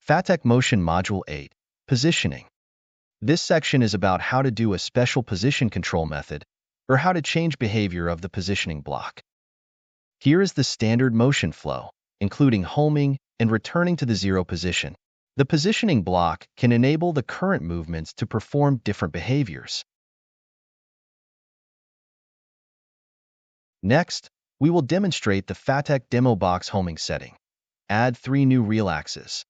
FATEC Motion Module 8, Positioning. This section is about how to do a special position control method, or how to change behavior of the positioning block. Here is the standard motion flow, including homing and returning to the zero position. The positioning block can enable the current movements to perform different behaviors. Next, we will demonstrate the FATEC Demo Box homing setting. Add 3 new real axes.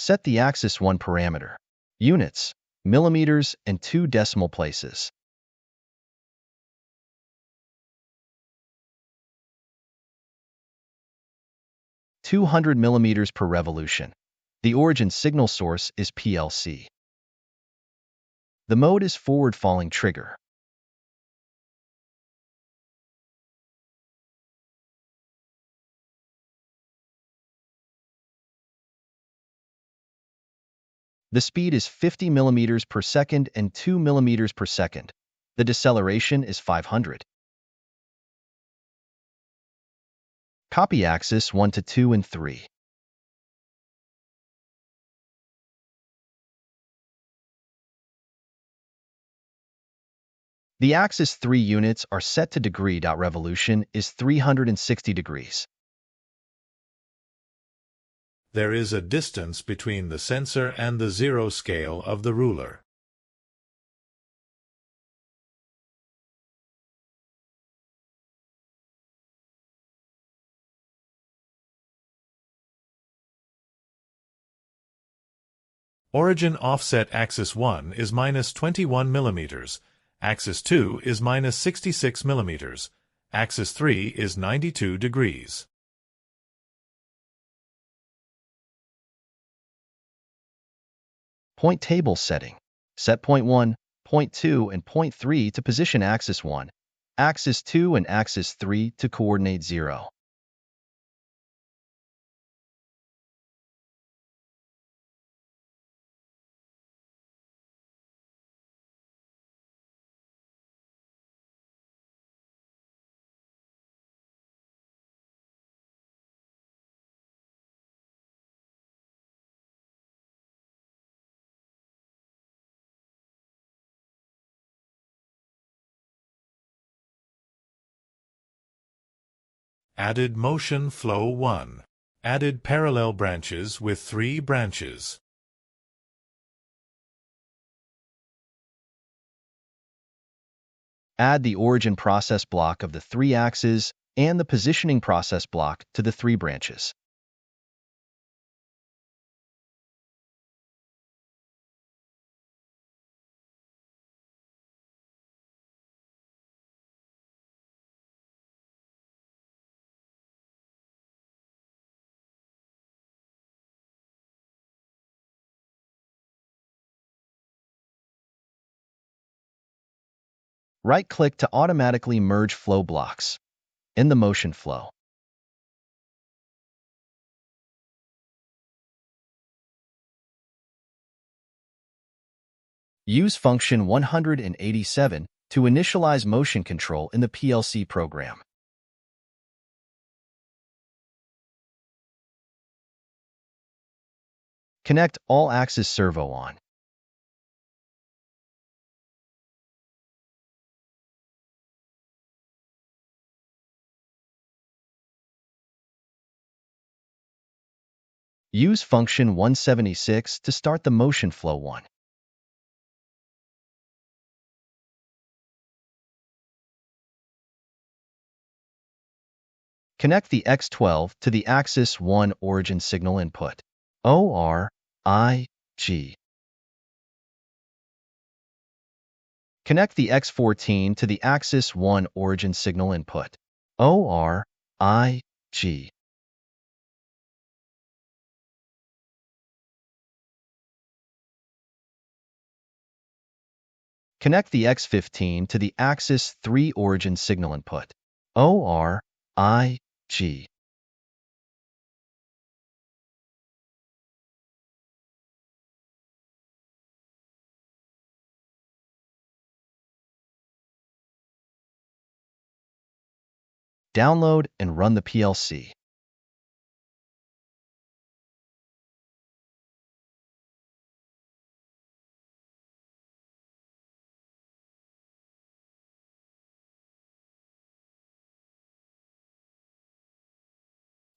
Set the axis 1 parameter, units, millimeters, and 2 decimal places. (200 millimeters per revolution). The origin signal source is PLC. The mode is forward falling trigger. The speed is 50 millimeters per second and 2 millimeters per second. The deceleration is 500. Copy axis 1 to 2 and 3. The axis 3 units are set to degree. Revolution is 360 degrees. There is a distance between the sensor and the zero scale of the ruler. Origin offset axis 1 is minus 21 millimeters, axis 2 is minus 66 millimeters, axis 3 is 92 degrees. Point table setting. Set point 1, point 2, and point 3 to position axis 1, axis 2, and axis 3 to coordinate 0. Added motion flow 1. Added parallel branches with 3 branches. Add the origin process block of the 3 axes and the positioning process block to the 3 branches. Right-click to automatically merge flow blocks in the motion flow. Use function 187 to initialize motion control in the PLC program. Connect all axis servo on. Use function 176 to start the motion flow 1. Connect the X12 to the axis 1 origin signal input. ORIG. Connect the X14 to the axis 1 origin signal input. ORIG. Connect the X15 to the axis 3 origin signal input. ORIG. Download and run the PLC.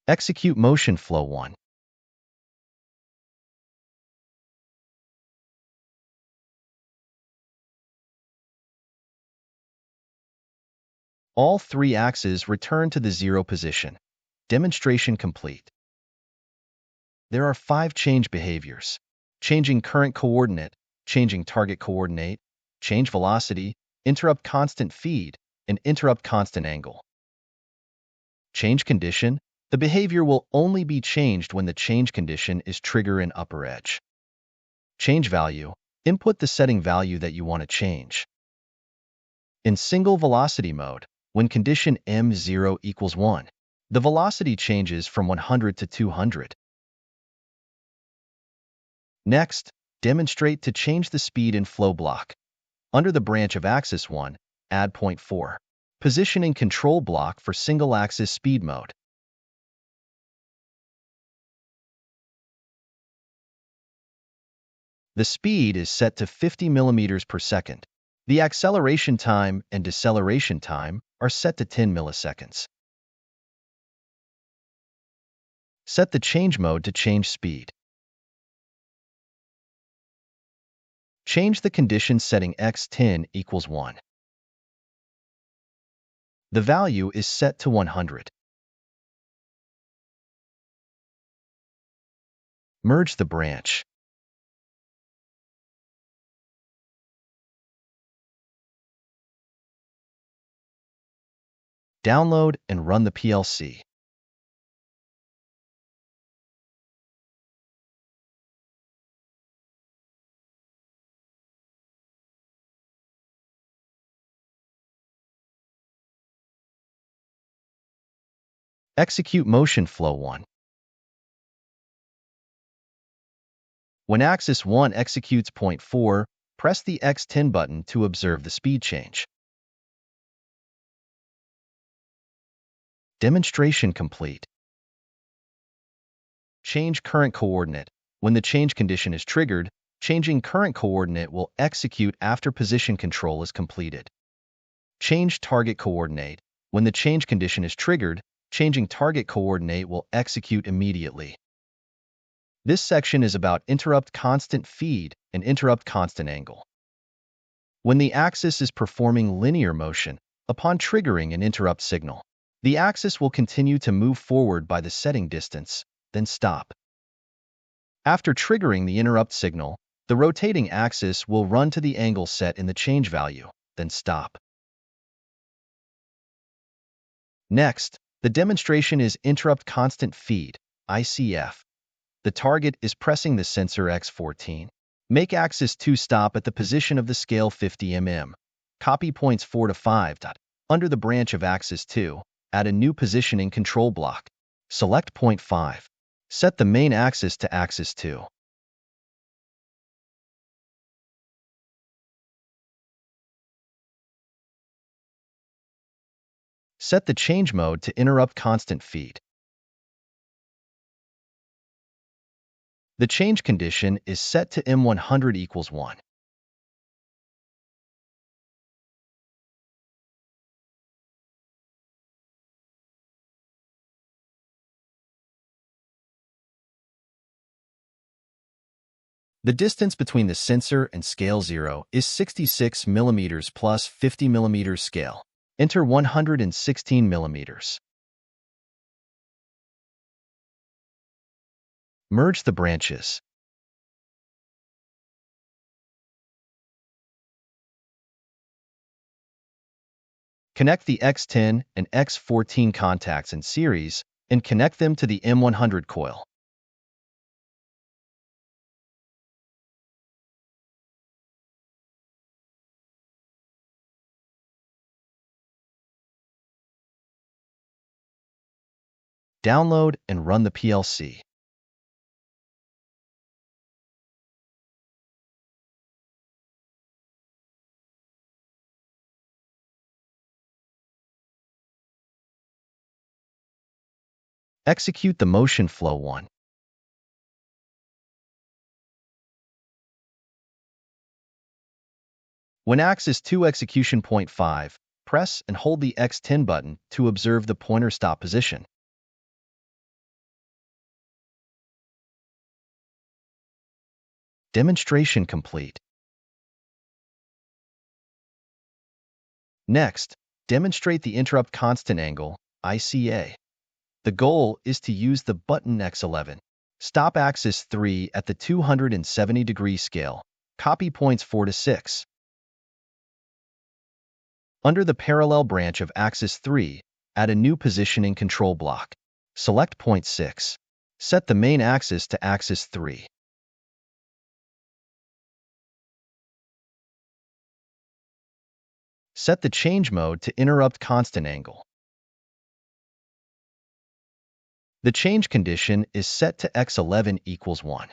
Execute motion flow 1. All 3 axes return to the 0 position. Demonstration complete. There are 5 change behaviors: changing current coordinate, changing target coordinate, change velocity, interrupt constant feed, and interrupt constant angle. Change condition: the behavior will only be changed when the change condition is trigger in upper edge. Change value: input the setting value that you want to change. In single velocity mode, when condition m0 equals 1, the velocity changes from 100 to 200. Next, demonstrate to change the speed in flow block. Under the branch of axis 1, add 0.4. Positioning control block for single axis speed mode. The speed is set to 50 millimeters per second. The acceleration time and deceleration time are set to 10 milliseconds. Set the change mode to change speed. Change the condition setting x10 equals 1. The value is set to 100. Merge the branch. Download and run the PLC. Execute motion flow 1. When axis 1 executes 0.4, press the X10 button to observe the speed change. Demonstration complete. Change current coordinate. When the change condition is triggered, changing current coordinate will execute after position control is completed. Change target coordinate. When the change condition is triggered, changing target coordinate will execute immediately. This section is about interrupt constant feed and interrupt constant angle. When the axis is performing linear motion, upon triggering an interrupt signal, the axis will continue to move forward by the setting distance, then stop. After triggering the interrupt signal, the rotating axis will run to the angle set in the change value, then stop. Next, the demonstration is interrupt constant feed, ICF. The target is pressing the sensor X14. Make axis 2 stop at the position of the scale 50 mm. Copy points 4 to 5. Under the branch of axis 2, add a new positioning control block. Select point 5. Set the main axis to axis 2. Set the change mode to interrupt constant feed. The change condition is set to M100 equals 1. The distance between the sensor and scale 0 is 66 mm plus 50 mm scale. Enter 116 mm. Merge the branches. Connect the X10 and X14 contacts in series and connect them to the M100 coil. Download and run the PLC. Execute the motion flow 1. When axis 2 execution point 5, press and hold the X10 button to observe the pointer stop position. Demonstration complete. Next, demonstrate the interrupt constant angle, ICA. The goal is to use the button X11. Stop axis 3 at the 270-degree scale. Copy points 4 to 6. Under the parallel branch of axis 3, add a new positioning control block. Select point 6. Set the main axis to axis 3. Set the change mode to interrupt constant angle. The change condition is set to X11 equals 1.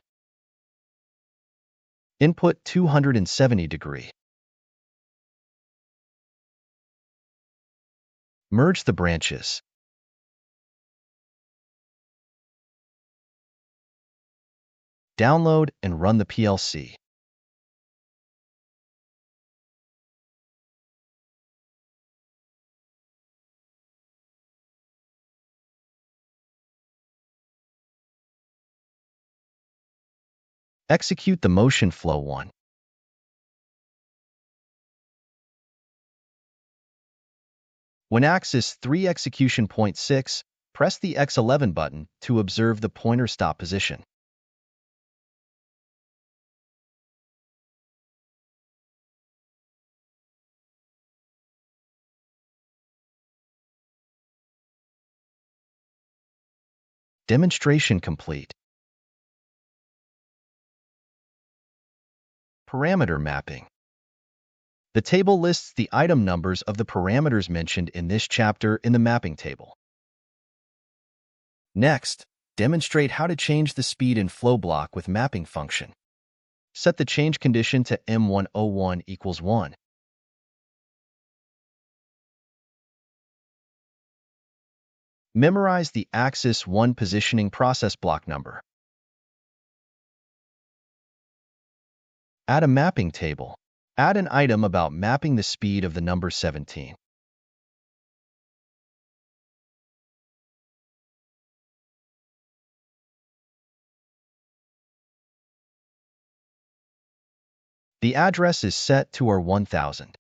Input 270 degree. Merge the branches. Download and run the PLC. Execute the motion flow 1. When axis 3 execution point 6, press the X11 button to observe the pointer stop position. Demonstration complete. Parameter mapping. The table lists the item numbers of the parameters mentioned in this chapter in the mapping table. Next, demonstrate how to change the speed and flow block with mapping function. Set the change condition to M101 equals 1. Memorize the axis 1 positioning process block number. Add a mapping table. Add an item about mapping the speed of the number 17. The address is set to our 1000.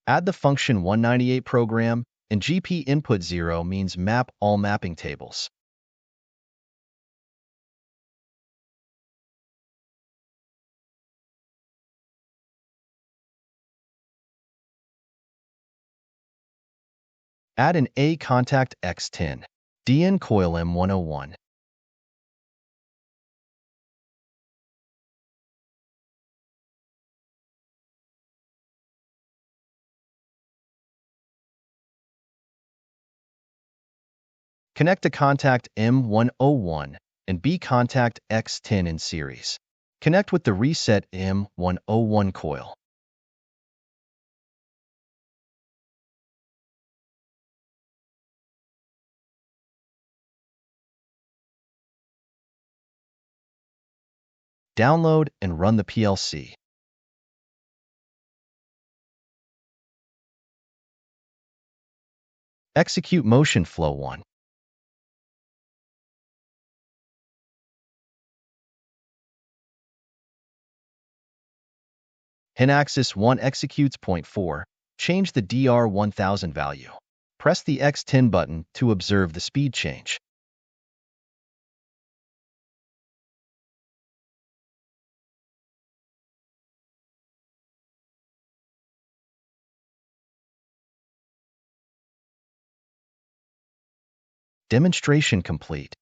Add the function 198 program, and GP input 0 means map all mapping tables. Add an A contact X10, DN coil M101. Connect to contact M101 and B contact X10 in series. Connect with the reset M101 coil. Download and run the PLC. Execute motion flow 1. Hen axis 1 executes point 4. Change the DR1000 value. Press the X10 button to observe the speed change. Demonstration complete.